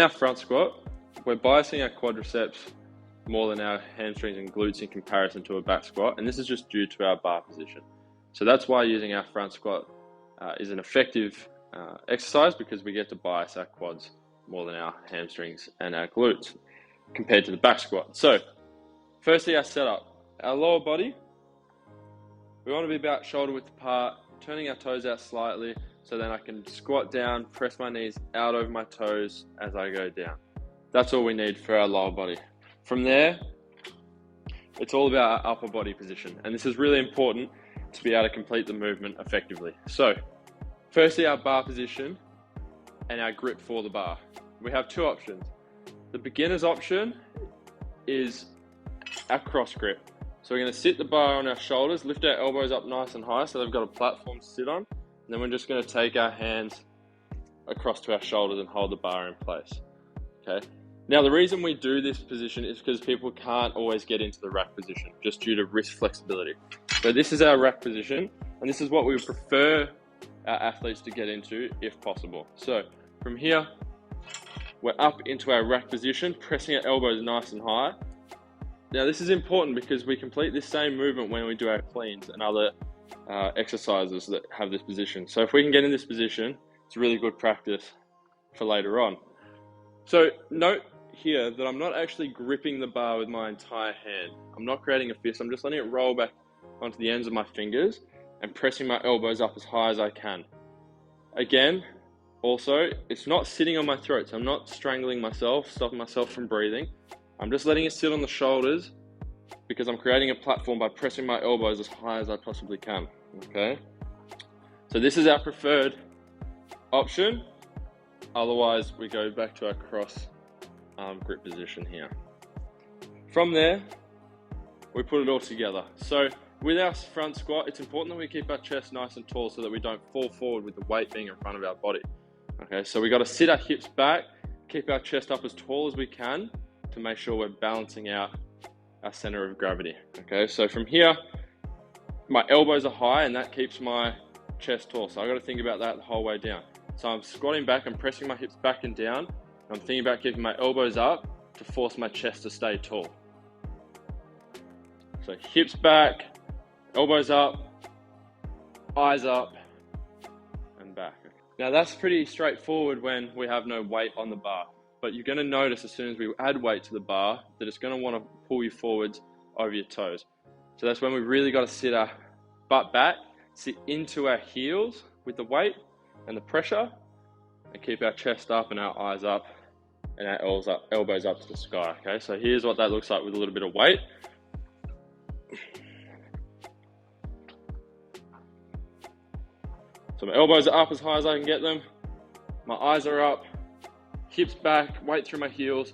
our front squat, we're biasing our quadriceps more than our hamstrings and glutes in comparison to a back squat, and this is just due to our bar position. So that's why using our front squat is an effective exercise, because we get to bias our quads more than our hamstrings and our glutes compared to the back squat. So firstly, our setup. Our lower body, we want to be about shoulder width apart, turning our toes out slightly so then I can squat down, press my knees out over my toes as I go down. That's all we need for our lower body. From there, it's all about our upper body position, and this is really important to be able to complete the movement effectively. So firstly, our bar position and our grip for the bar. We have two options. The beginner's option is our cross grip. So we're going to sit the bar on our shoulders, lift our elbows up nice and high so they've got a platform to sit on, and then we're just going to take our hands across to our shoulders and hold the bar in place. Okay. Now the reason we do this position is because people can't always get into the rack position just due to wrist flexibility. So this is our rack position, and this is what we prefer our athletes to get into if possible. So from here, we're up into our rack position, pressing our elbows nice and high. Now this is important because we complete this same movement when we do our cleans and other exercises that have this position. So if we can get in this position, it's a really good practice for later on. So note here that I'm not actually gripping the bar with my entire hand. I'm not creating a fist. I'm just letting it roll back onto the ends of my fingers and pressing my elbows up as high as I can. Again, also, it's not sitting on my throat, so I'm not strangling myself, stopping myself from breathing. I'm just letting it sit on the shoulders because I'm creating a platform by pressing my elbows as high as I possibly can, okay? So this is our preferred option. Otherwise, we go back to our cross grip position here. From there, we put it all together. So with our front squat, it's important that we keep our chest nice and tall so that we don't fall forward with the weight being in front of our body. Okay, so we got to sit our hips back, keep our chest up as tall as we can to make sure we're balancing out our center of gravity. Okay, so from here, my elbows are high and that keeps my chest tall. So I got to think about that the whole way down. So I'm squatting back, I'm pressing my hips back and down. I'm thinking about keeping my elbows up to force my chest to stay tall. So hips back, elbows up, eyes up, and back. Now that's pretty straightforward when we have no weight on the bar, but you're going to notice as soon as we add weight to the bar that it's going to want to pull you forwards over your toes. So that's when we really got to sit our butt back, sit into our heels with the weight and the pressure, and keep our chest up and our eyes up and our elbows up to the sky. Okay, so here's what that looks like with a little bit of weight. So my elbows are up as high as I can get them. My eyes are up, hips back, weight through my heels,